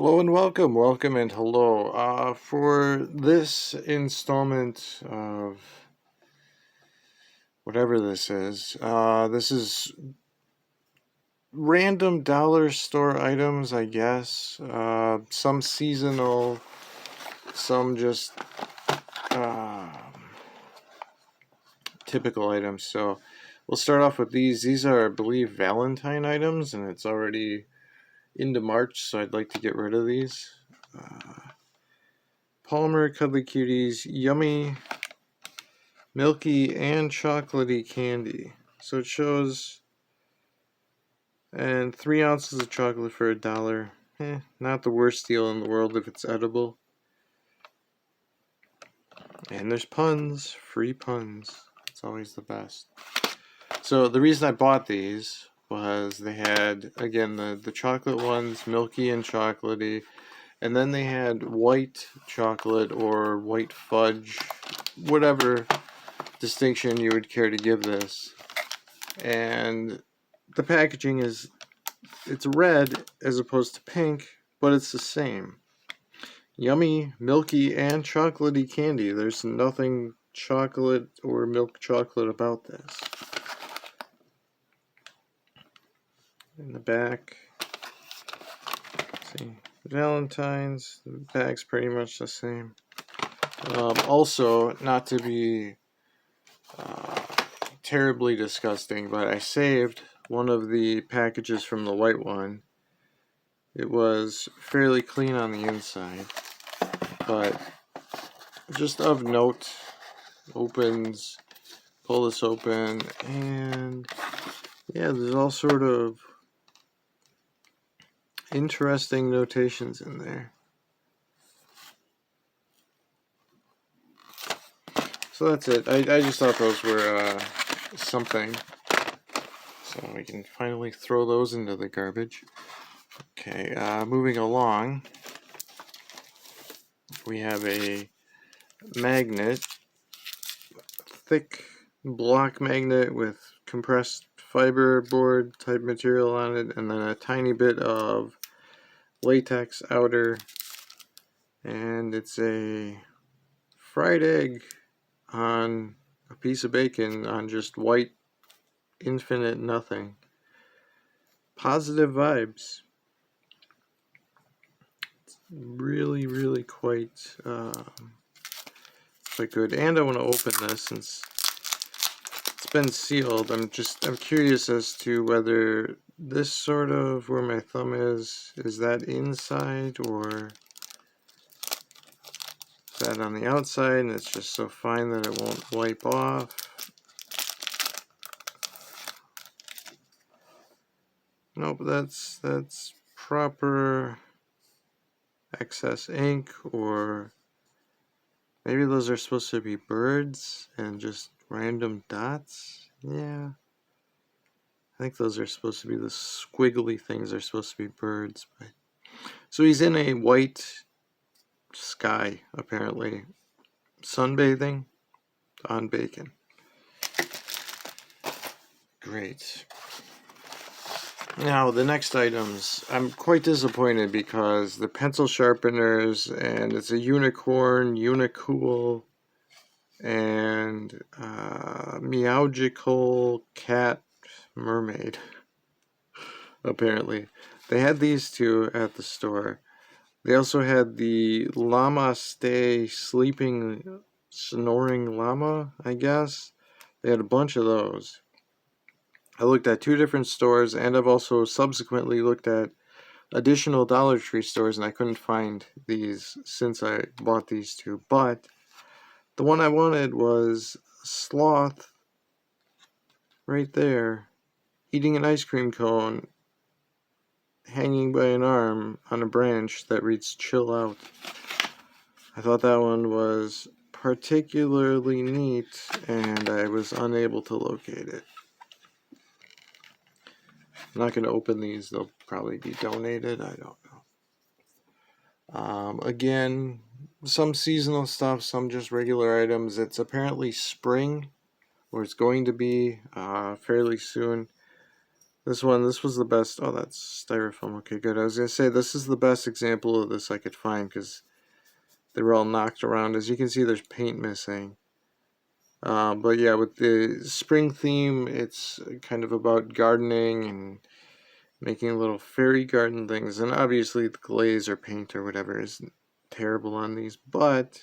Hello and welcome and hello. For this installment of whatever this is random dollar store items, I guess. Some seasonal, some just uh, typical items. So we'll start off with these. These are, I believe, Valentine items, and it's already into March, so I'd like to get rid of these. Palmer Cuddly Cuties, yummy, milky, and chocolatey candy. So it shows, and 3 ounces of chocolate for $1. Not the worst deal in the world if it's edible. And there's puns, free puns. It's always the best. So the reason I bought these was they had, again, the chocolate ones, milky and chocolatey. And then they had white chocolate or white fudge, whatever distinction you would care to give this. And the packaging it's red as opposed to pink, but it's the same. Yummy, milky, and chocolatey candy. There's nothing chocolate or milk chocolate about this. In the back, see, Valentine's, the bag's pretty much the same. Also, not to be terribly disgusting, but I saved one of the packages from the white one. It was fairly clean on the inside, but just of note, opens, pull this open, and yeah, there's all sort of interesting notations in there. So that's it. I just thought those were something. So we can finally throw those into the garbage. Okay, moving along. We have a magnet, thick block magnet with compressed fiber board type material on it, and then a tiny bit of latex outer, and it's a fried egg on a piece of bacon on just white infinite nothing. Positive vibes. It's really quite good. And I want to open this since it's been sealed. I'm curious as to whether this sort of where my thumb is that inside or is that on the outside, and it's just so fine that it won't wipe off. Nope, that's proper excess ink, or maybe those are supposed to be birds and just random dots. Yeah, I think those are supposed to be the squiggly things are supposed to be birds. But so he's in a white sky, apparently, sunbathing on bacon. Great. Now, the next items, I'm quite disappointed because the pencil sharpeners, and it's a unicorn, unicool, and meowgical cat mermaid, apparently. They had these two at the store. They also had the llama stay sleeping, snoring llama, I guess. They had a bunch of those. I looked at 2 different stores, and I've also subsequently looked at additional Dollar Tree stores, and I couldn't find these since I bought these 2. But the one I wanted was sloth right there, eating an ice cream cone, hanging by an arm on a branch that reads "Chill Out." I thought that one was particularly neat, and I was unable to locate it. I'm not going to open these. They'll probably be donated. I don't know. Again, some seasonal stuff, some just regular items. It's apparently spring, or it's going to be fairly soon. This was the best. Oh, that's styrofoam. Okay, good. I was going to say, this is the best example of this I could find because they were all knocked around. As you can see, there's paint missing. But yeah, with the spring theme, it's kind of about gardening and making little fairy garden things. And obviously, the glaze or paint or whatever is terrible on these. But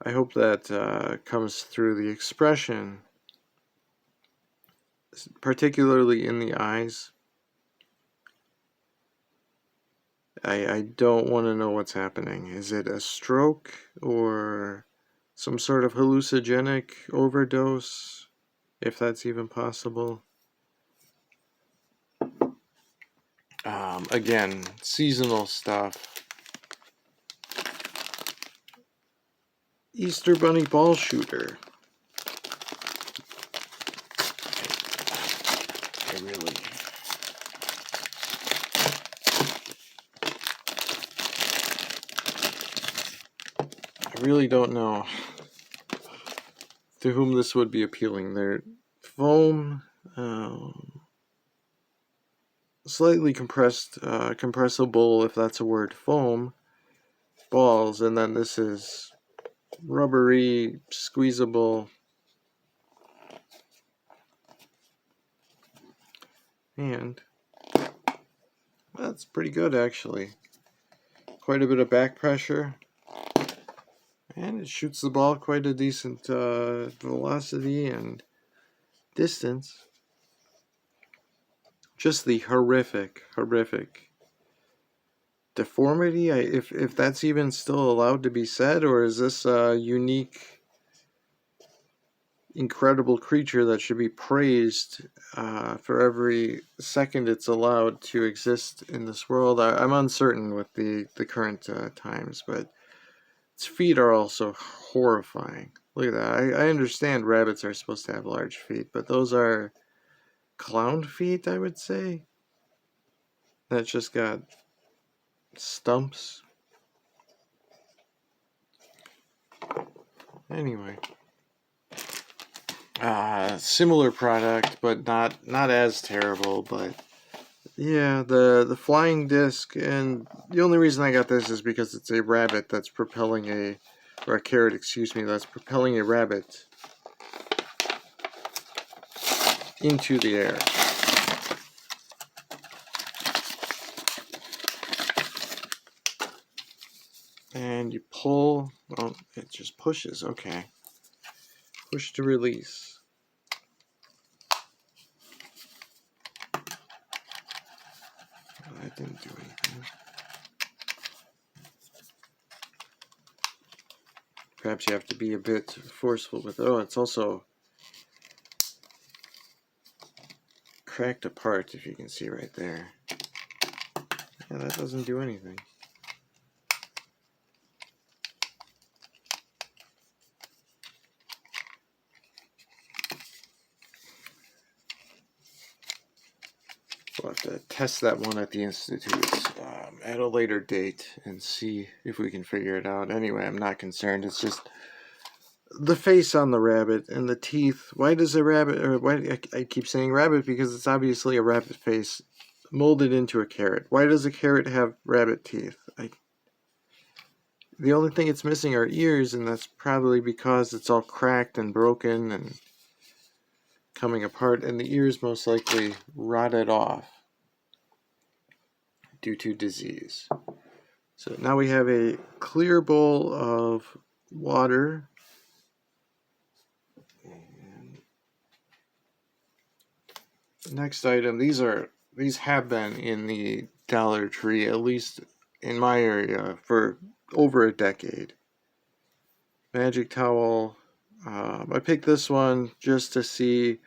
I hope that comes through the expression, particularly in the eyes. I don't want to know what's happening. Is it a stroke or some sort of hallucinogenic overdose, if that's even possible? Again, seasonal stuff. Easter Bunny ball shooter. I really don't know to whom this would be appealing. They're foam, slightly compressed, compressible, if that's a word, foam balls, and then this is rubbery, squeezable, and that's pretty good actually. Quite a bit of back pressure, and it shoots the ball quite a decent velocity and distance. Just the horrific deformity, if that's even still allowed to be said, or is this a unique, incredible creature that should be praised for every second it's allowed to exist in this world? I'm uncertain with the current times, but its feet are also horrifying. Look at that. I understand rabbits are supposed to have large feet, but those are clown feet, I would say. That just got stumps. Anyway. Similar product, but not as terrible, but yeah, the flying disc, and the only reason I got this is because it's a rabbit that's propelling or a carrot, excuse me, that's propelling a rabbit into the air. And you pull, oh, it just pushes, okay. Push to release. That didn't do anything. Perhaps you have to be a bit forceful with it. Oh, it's also cracked apart, if you can see right there. Yeah, that doesn't do anything. We'll have to test that one at the Institute at a later date and see if we can figure it out. Anyway, I'm not concerned. It's just the face on the rabbit and the teeth. Why does a rabbit, or why I keep saying rabbit because it's obviously a rabbit face molded into a carrot. Why does a carrot have rabbit teeth? The only thing it's missing are ears, and that's probably because it's all cracked and broken and coming apart, and the ears most likely rotted off due to disease. So now we have a clear bowl of water. And the next item, these have been in the Dollar Tree, at least in my area, for over a decade. Magic towel. I picked this one just to see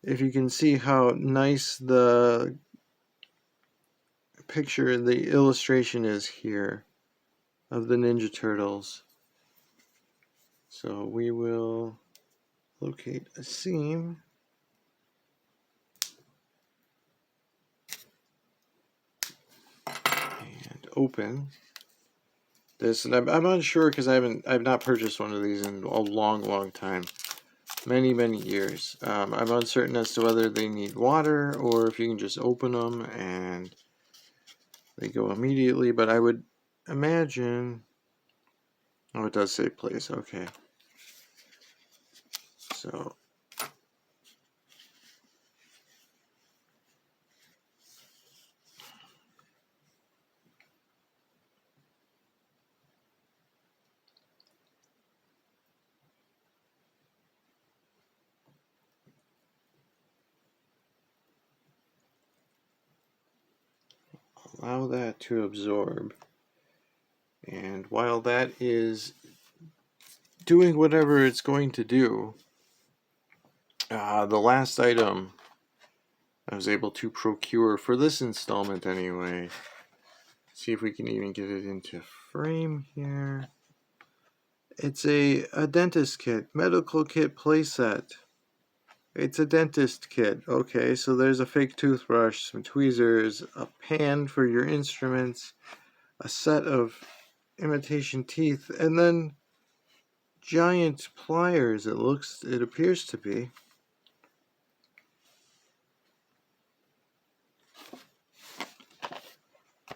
if you can see how nice the picture, the illustration is here of the Ninja Turtles. So we will locate a seam and open this. And I'm unsure because I've not purchased one of these in a long time. many, many years. I'm uncertain as to whether they need water or if you can just open them and they go immediately, but I would imagine... Oh, it does say place, okay. So, allow that to absorb. And while that is doing whatever it's going to do, the last item I was able to procure for this installment anyway. See if we can even get it into frame here. It's a dentist kit, medical kit playset. It's a dentist kit. Okay, so there's a fake toothbrush, some tweezers, a pan for your instruments, a set of imitation teeth, and then giant pliers. It appears to be.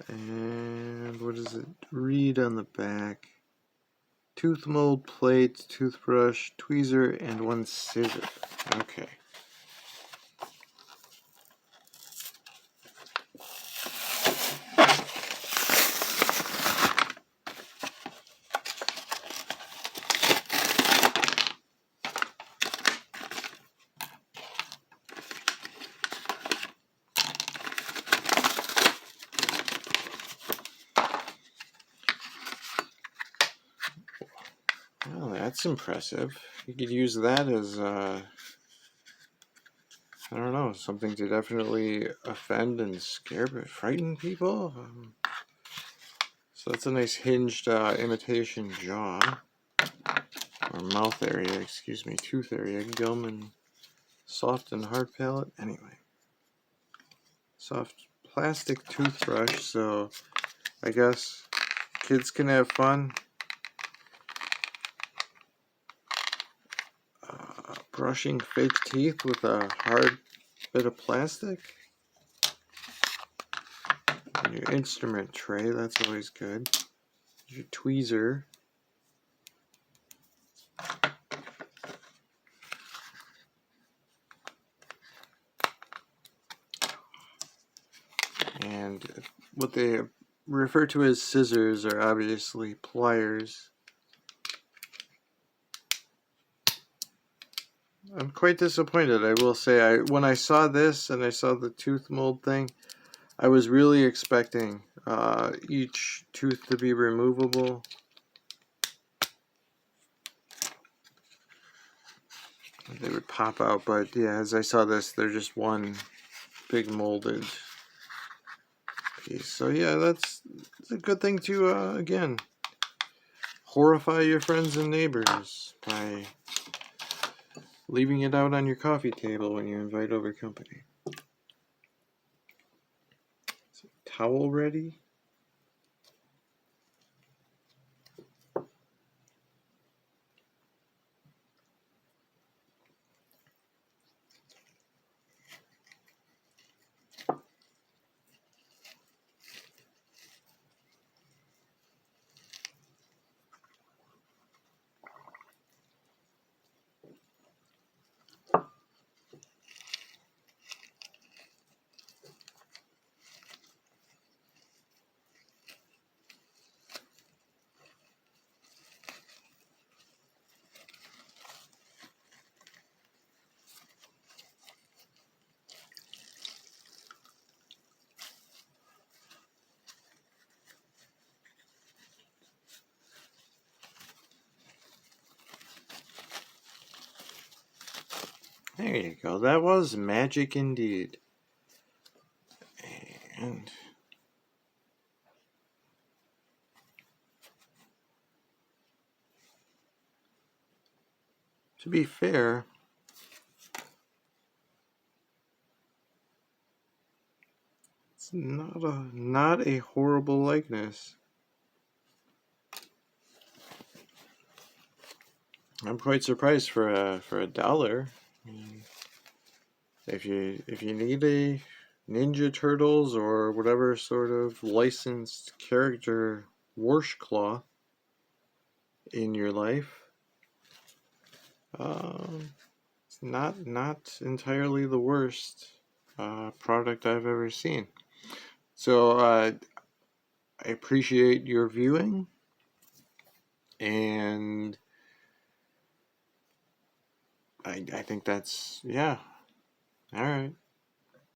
And what does it read on the back? Tooth mold, plate, toothbrush, tweezer, and one scissor. Okay. Well, that's impressive. You could use that as, I don't know, something to definitely offend and scare, but frighten people. So that's a nice hinged imitation jaw, or mouth area, excuse me, tooth area, gum and soft and hard palate. Anyway, soft plastic toothbrush, so I guess kids can have fun. Brushing fake teeth with a hard bit of plastic. And your instrument tray, that's always good. Your tweezer. And what they refer to as scissors are obviously pliers. I'm quite disappointed, I will say. When I saw this and I saw the tooth mold thing, I was really expecting each tooth to be removable. They would pop out, but yeah, as I saw this, they're just one big molded piece. So yeah, that's a good thing to, again, horrify your friends and neighbors by leaving it out on your coffee table when you invite over company. So, towel ready. There you go. That was magic indeed. And to be fair, it's not a horrible likeness. I'm quite surprised for a dollar. I mean, if you need a Ninja Turtles or whatever sort of licensed character washcloth in your life, it's not entirely the worst product I've ever seen. So I appreciate your viewing, and I think that's, yeah. All right.